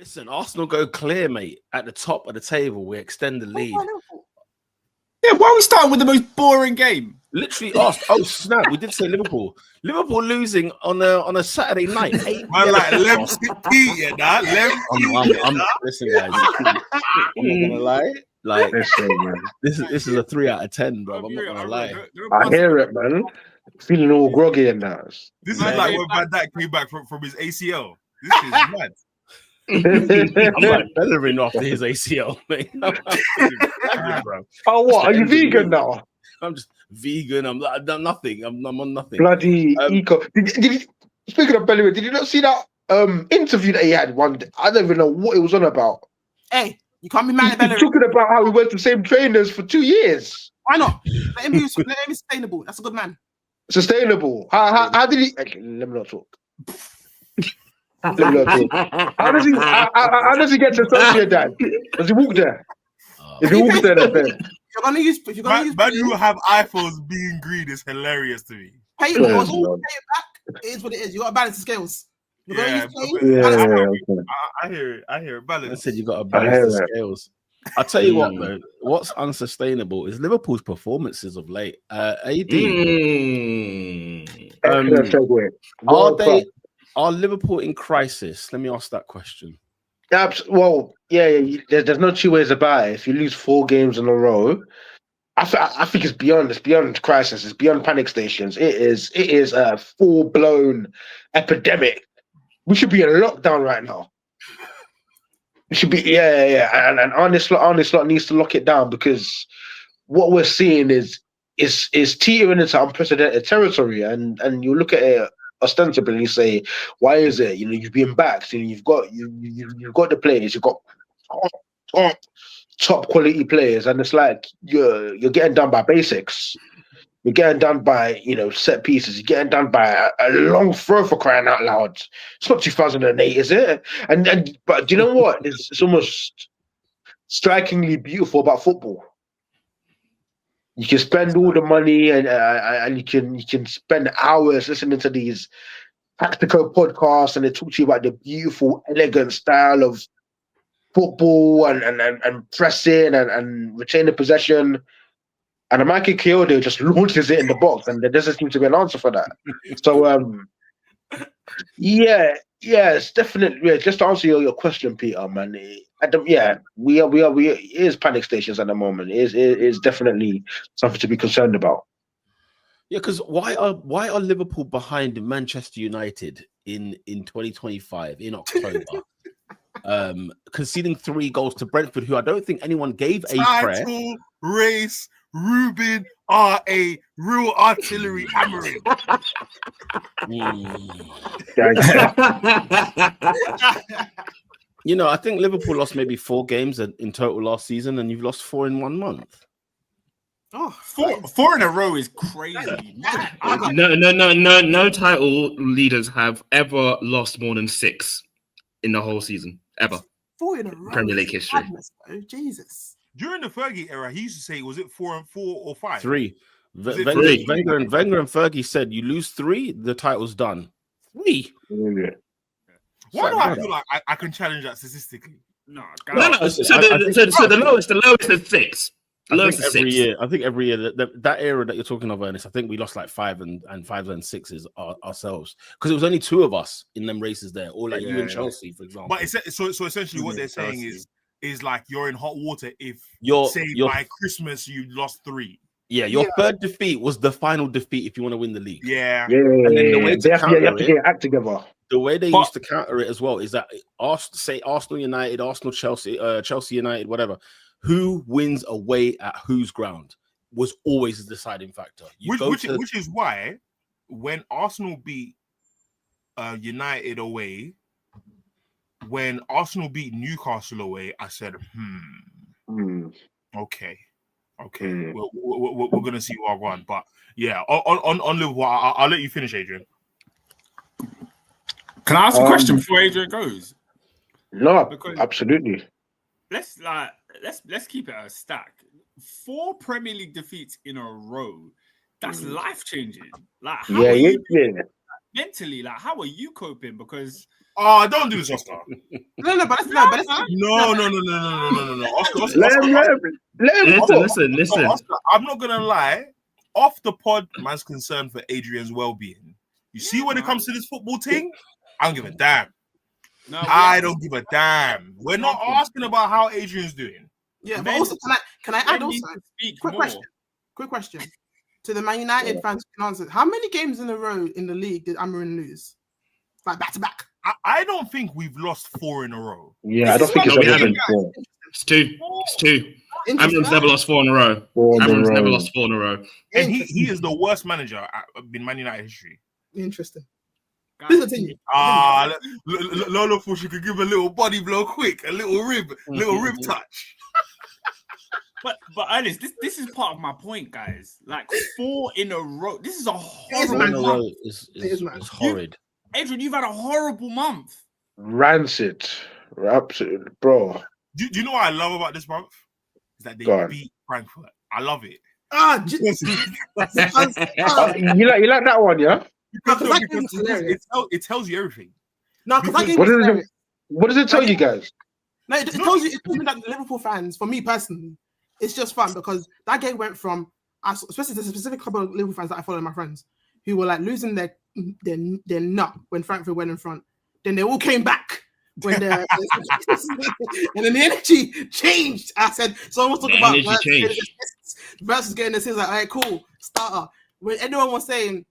Listen, Arsenal go clear, mate. At the top of the table, we extend the lead. Yeah, why are we starting with the most boring game? Literally asked. Oh snap! We did say Liverpool. Liverpool losing on a Saturday night. Man, like Lem Pete, yeah, listen, guys. I'm not gonna lie. Like this is a 3 out of 10, bro. I'm not gonna lie. I hear it, man. Feeling all groggy in that. This is like when Van Dijk came back from his ACL. This is mad. I'm like Bellerin after his ACL, mate. Bro. Oh, what? Are you vegan now? I'm just vegan. I'm nothing. I'm on nothing. Bloody eco. Did you, speaking of Bellerin, did you not see that interview that he had one day? I don't even know what it was on about. Hey, you can't be mad at Bellerin. He's talking about how he went to the same trainers for 2 years. Why not? Let him be sustainable. That's a good man. Sustainable. How did he? Okay, let me not talk. How does he get to Sociedad? Does he walk there? If he walks there, that's fair. You're gonna use. Man who have iPhones being green is hilarious to me. Pay it back. It is what it is. You got to balance the scales. I hear it. Balance. I said you got to balance the scales. I'll tell you what, though. What's unsustainable is Liverpool's performances of late. AD. Are Liverpool in crisis? Let me ask that question. Well, yeah. There's no two ways about it. If you lose 4 games in a row, I think it's beyond crisis. It's beyond panic stations. It is a full-blown epidemic. We should be in lockdown right now. We should be, and Arne Slot needs to lock it down, because what we're seeing is teetering into unprecedented territory, and you look at it ostensibly and you say, why is it? You know, you've been backed, and you've got the players, you've got top quality players, and it's like you're getting done by basics. You're getting done by, set pieces. You're getting done by a long throw, for crying out loud. It's not 2008, is it? But do you know what? It's almost strikingly beautiful about football. You can spend all the money, and you can spend hours listening to these tactical podcasts, and they talk to you about the beautiful, elegant style of football and pressing and retaining possession. And Mikey Kyoto just launches it in the box, and there doesn't seem to be an answer for that. So, it's definitely just to answer your question, Peter, man. We is panic stations at the moment. It is definitely something to be concerned about. Yeah, because why are Liverpool behind Manchester United in 2025 in October? Conceding 3 goals to Brentford, who I don't think anyone gave a prayer. Race. Ruben are a real artillery hammering. I think Liverpool lost maybe 4 games in total last season, and you've lost 4 in 1 month. Oh, four in a row is crazy. No title leaders have ever lost more than 6 in the whole season, ever. 4 in a row. Premier League history. Jesus. During the Fergie era, he used to say, was it 4 and 4 or 5? 3. Wenger and Fergie said, you lose 3, the title's done. 3. Yeah. Why do I feel like I can challenge that statistically? No. So the lowest is 6. I think every year that era that you're talking of, Ernest, I think we lost like 5 and 5s and 6s ourselves, because it was only 2 of us in them races there, or like you and Chelsea, for example. But so essentially, what they're saying is like you're in hot water if by Christmas you lost 3. Yeah, your third defeat was the final defeat if you want to win the league. Yeah. And then the way you have to get your act together. The way they used to counter it as well is that say Arsenal United, Arsenal Chelsea, Chelsea United, whatever. Who wins away at whose ground was always a deciding factor. Which is why when Arsenal beat United away, when Arsenal beat Newcastle away, I said, okay. We're gonna see what I want, but yeah, on Liverpool, I'll let you finish, Adrian. Can I ask a question before Adrian goes? No, absolutely. Let's keep it a stack. 4 Premier League defeats in a row. That's life changing. Like, mentally, like, how are you coping? Because Oh, don't do this, Oscar. No, but let's No. Oscar, Listen. Oscar, I'm not gonna lie. Off the pod, man's concerned for Adrian's well-being. You see, when it comes to this football thing, I don't give a damn. No, I don't give a damn. We're not asking about how Adrian's doing. Yeah, but also can I add also quick question to the Man United fans who can answer. How many games in a row in the league did Amarin lose? Like back to back? I don't think we've lost 4 in a row. Yeah, I don't think it's we ever haven't. been 4. It's 2. It's 2. Amarin's never lost 4 in a row. Amarin's never lost 4 in a row. And he is the worst manager in Man United history. Interesting. Please continue. Lola thought she could give a little body blow quick, a little rib touch. But Alice, this is part of my point, guys. Like 4 in a row. This is a horrible month. Is horrid. Adrian, you've had a horrible month. Rancid. Absolutely, bro. Do you know what I love about this month? Is that they beat Frankfurt. I love it. You like that one, yeah? Because it tells you everything. No, because that game was hilarious. What does it tell you guys? No, it tells you that the Liverpool fans, for me personally, it's just fun because that game went from, especially the specific couple of Liverpool fans that I follow, my friends, who were like losing their nut when Frankfurt went in front. Then they all came back when and then the energy changed. I said, so I was talking about versus getting this. Like, all right, cool, starter. When anyone was saying,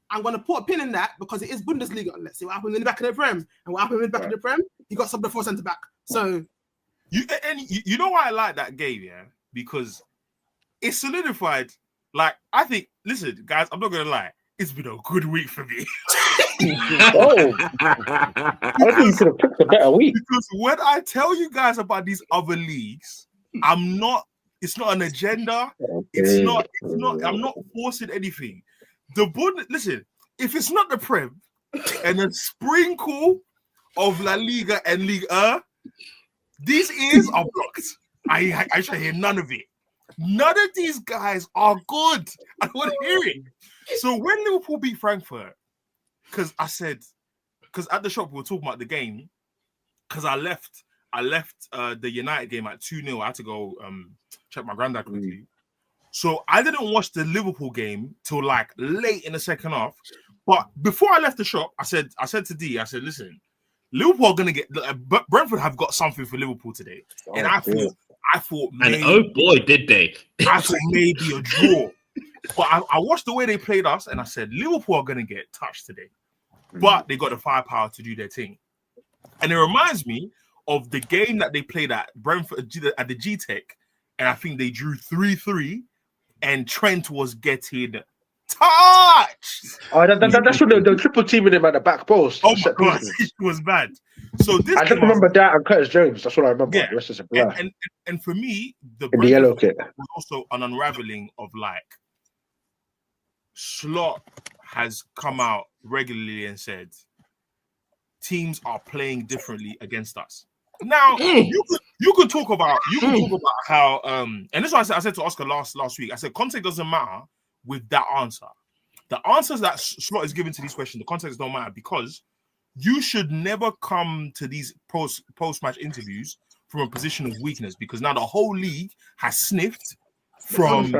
I'm going to put a pin in that because it is Bundesliga. Let's see what happens in the back of the Prem. And what happened in the back of the Prem? You got some of the 4 centre back. So you know why I like that game, yeah? Because it solidified. Like, I think, listen, guys, I'm not going to lie. It's been a good week for me. I think you could have picked a better week. Because when I tell you guys about these other leagues, it's not an agenda. I'm not forcing anything. Listen, if it's not the Prem and a sprinkle of La Liga and Ligue 1, these ears are blocked. I should hear none of it. None of these guys are good. I don't want to hear it. So when Liverpool beat Frankfurt, because at the shop we were talking about the game, because I left the United game at 2-0. I had to go check my granddad quickly. So I didn't watch the Liverpool game till like late in the second half. But before I left the shop, I said to D, I said, listen, Liverpool are gonna get Brentford have got something for Liverpool today. And I thought maybe, and oh boy, did they. I thought maybe a draw. But I watched the way they played us, and I said, Liverpool are gonna get touched today. But they got the firepower to do their thing. And it reminds me of the game that they played at Brentford at the Gtech, and I think they drew 3-3. And Trent was getting touched. Oh, that's when the triple teaming him at the back post. Oh my god, it was bad. So this I just remember that and Curtis Jones. That's what I remember. Yeah. The rest is a blur. And for me, the yellow kit was also an unraveling of like Slot has come out regularly and said teams are playing differently against us. Now you could talk about how and this is what I said to Oscar last week. I said context doesn't matter with that answer. The answers that Slot is giving to these questions, the context don't matter because you should never come to these post-match interviews from a position of weakness because now the whole league has sniffed from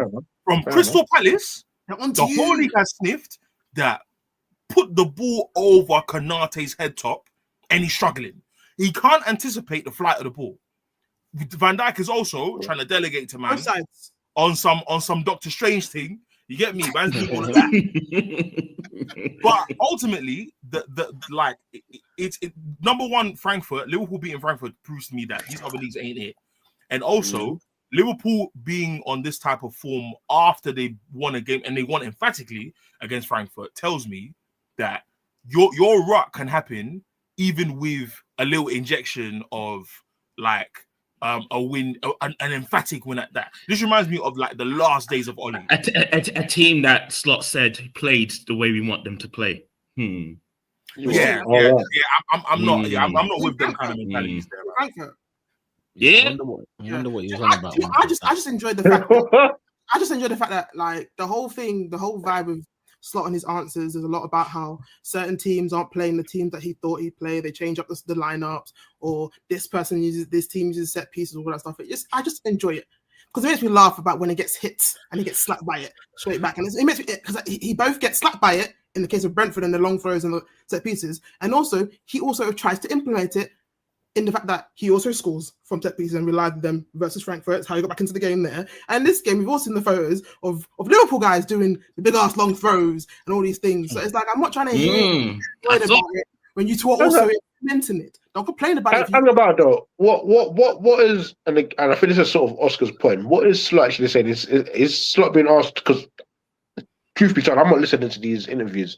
Crystal Palace. The whole league has sniffed that put the ball over Konate's head top and he's struggling. He can't anticipate the flight of the ball. Van Dijk is also trying to delegate to man on some Doctor Strange thing. You get me? Man's doing all of that. But ultimately, it's number one, Frankfurt, Liverpool beating Frankfurt proves to me that these other leagues ain't it. And also, Liverpool being on this type of form after they won a game and they won emphatically against Frankfurt tells me that your rut can happen even with a little injection of like a win, an emphatic win at that. This reminds me of like the last days of Oli. A team that Slot said played the way we want them to play. I'm not with them kind of mentalities there. Yeah. I wonder what he was on about. I just enjoyed the fact. I just enjoyed the fact that like the whole thing, the whole vibe of slot on his answers. There's a lot about how certain teams aren't playing the teams that he thought he'd play. They change up the lineups, or this person uses this team uses set pieces, all that stuff. I just enjoy it because it makes me laugh about when he gets hit and he gets slapped by it straight back, and it makes me because he both gets slapped by it in the case of Brentford and the long throws and the set pieces, and also he also tries to implement it in the fact that he also scores from set pieces and relied on them versus Frankfurt. That's how he got back into the game there. And this game, we've all seen the photos of Liverpool guys doing the big ass long throws and all these things. So it's like, I'm not trying to hear about it when you two are also implementing it. Don't complain about it. Hang about though. What is, and I think this is sort of Oscar's point. What is Slot actually saying? Is Slot being asked, because truth be told, I'm not listening to these interviews.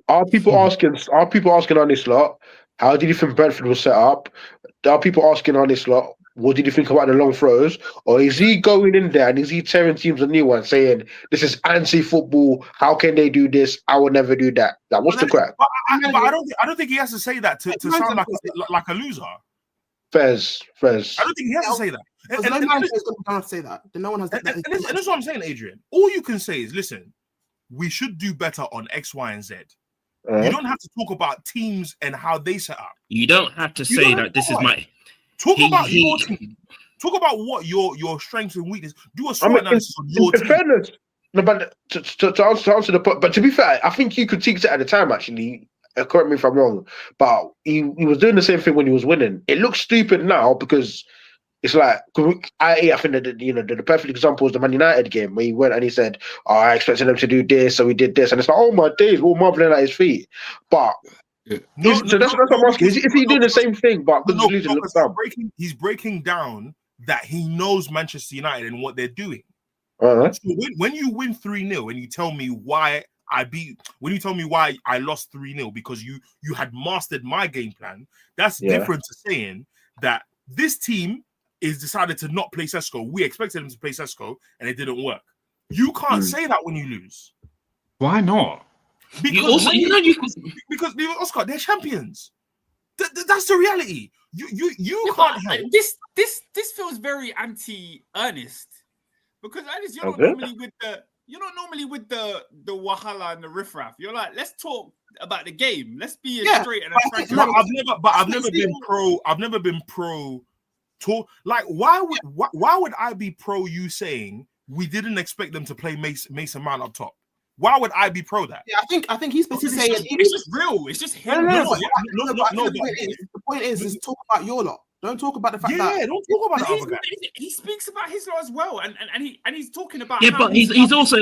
Are people asking on this lot, how did you think Brentford was set up? Are people asking on this lot, what did you think about the long throws? Or is he going in there and is he tearing teams a new one, saying this is anti-football? How can they do this? I will never do that. Like, what's the crack? But I don't think he has to say that to sound like a loser. Fairs. I don't think he has to say that. There's no man who's going to say that. No one has that. And that's what I'm saying, Adrian. All you can say is, listen, we should do better on X, Y, and Z. You don't have to talk about teams and how they set up. You don't have to say that this is my... Talk about your team. Talk about what your strengths and weaknesses. Do a SWOT analysis on your team. Fairness, no, but to answer the point, but to be fair, I think you critiqued it at the time, actually. Correct me if I'm wrong, but he was doing the same thing when he was winning. It looks stupid now because it's like, I think that the perfect example was the Man United game where he went and he said, "Oh, I expected them to do this, so we did this," and it's like, "Oh my days, we're all marveling at his feet." But that's what I'm asking. Is he doing the same thing? But he's breaking down that he knows Manchester United and what they're doing. So when you win 3-0 and you tell me why I lost 3-0 because you had mastered my game plan, that's different to saying that this team is decided to not play Sesko. We expected them to play Sesko and it didn't work. You can't say that when you lose. Why not? Because Oscar, they're champions. That's the reality. You can't help. This feels very anti-Ernest because Ernest, you're not normally with the wahala and the riffraff. You're like, let's talk about the game. Let's be straight and frank. No, I've never been pro. Talk like why would I be pro you saying we didn't expect them to play Mason Mount up top? Why would I be pro that? Yeah, I think he's basically saying it's just real. It's just him. No. The point is talk about your lot. Don't talk about the fact that don't talk about the other guy. He speaks about his lot as well, and he's talking about but he's also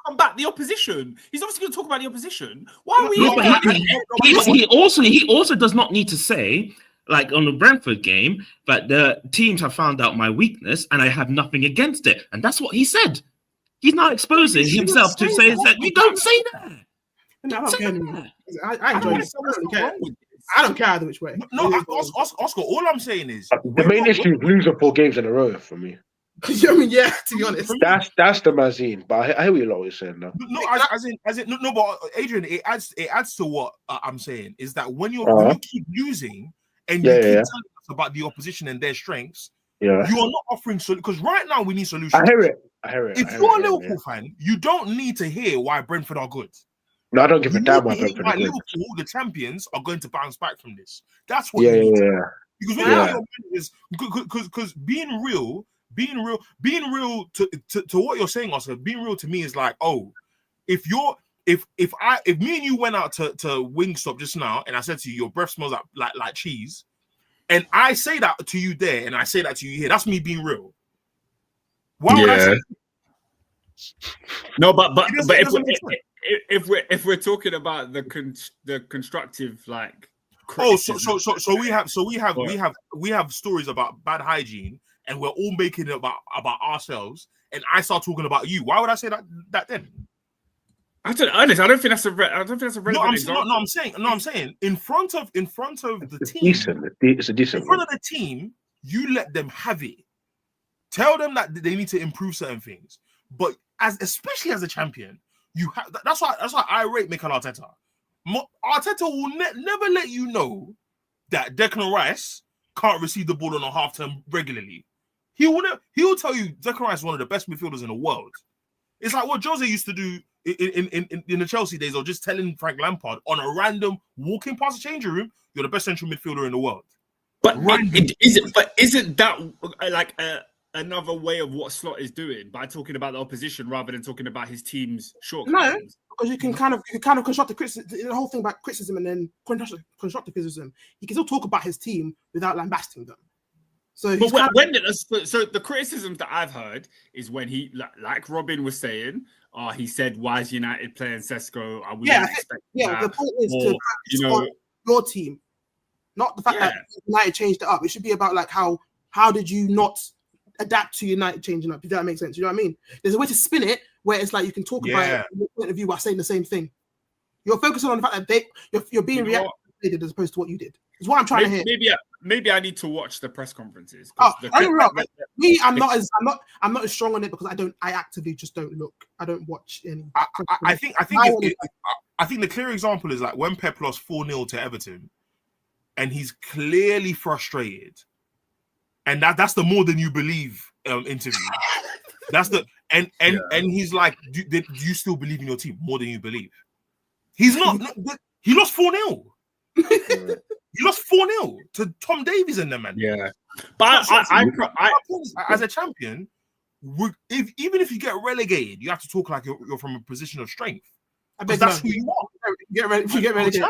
combat the opposition. He's obviously going to talk about the opposition. Why are we? He also does not need to say, like on the Brentford game, that the teams have found out my weakness and I have nothing against it, and that's what he said. He's not exposing himself to say that. You don't say that. No, I don't care anymore. I enjoy it. I don't care either which way. No, Oscar, all I'm saying is the main issue is losing 4 games in a row for me. I mean, yeah, to be honest. That's the mazine. But I hear what you're always saying now. No, but Adrian, it adds to what I'm saying is that when you keep losing and you keep telling us about the opposition and their strengths, you are not offering solutions. Because right now we need solutions. I hear it. If you're a Liverpool fan, you don't need to hear why Brentford are good. No, I don't give a damn why Brentford are good. Liverpool, the champions, are going to bounce back from this. That's what you need. Because when you're managers, because being real to what you're saying, Oscar, being real to me is like, oh, if me and you went out to Wingstop just now and I said to you, your breath smells like cheese, and I say that to you there and I say that to you here, that's me being real. Why would I say no, but if we're talking about the constructive, like, so we have stories about bad hygiene and we're all making it about ourselves and I start talking about you. Why would I say that then? I don't think that's a relevant example. I'm saying in front of the team. It's a decent. In front of the team, you let them have it. Tell them that they need to improve certain things, but especially as a champion, you have. That's why I rate Mikel Arteta. Arteta will never let you know that Declan Rice can't receive the ball on a half turn regularly. He will tell you Declan Rice is one of the best midfielders in the world. It's like what Jose used to do in the Chelsea days, or just telling Frank Lampard on a random walking past the changing room, you're the best central midfielder in the world. But isn't that like another way of what Slot is doing by talking about the opposition rather than talking about his team's shortcomings? No, because you can kind of construct the whole thing about criticism and then constructive criticism. He can still talk about his team without lambasting them. So, so the criticisms that I've heard is when he, like Robin was saying, he said, "Why is United playing Sesko? Are we expect that?" The point is to support your team, not the fact that United changed it up. It should be about like how did you not adapt to United changing up? If that makes sense, you know what I mean? There's a way to spin it where it's like you can talk about it from your point of view while saying the same thing. You're focusing on the fact that you're being reacted as opposed to what you did. Is what I'm trying to hear. Maybe I need to watch the press conferences. I'm not as strong on it because I actively just don't look. I don't watch any. I think the clear example is like when Pep lost 4-0 to Everton, and he's clearly frustrated, and that's the more than you believe interview. That's the and he's like, do you still believe in your team more than you believe? He's not. He lost 4-0. He lost 4-0 to Tom Davies and them, man. Yeah, but I as a champion, even if you get relegated, you have to talk like you're from a position of strength. Because that's who you are. If you get relegated,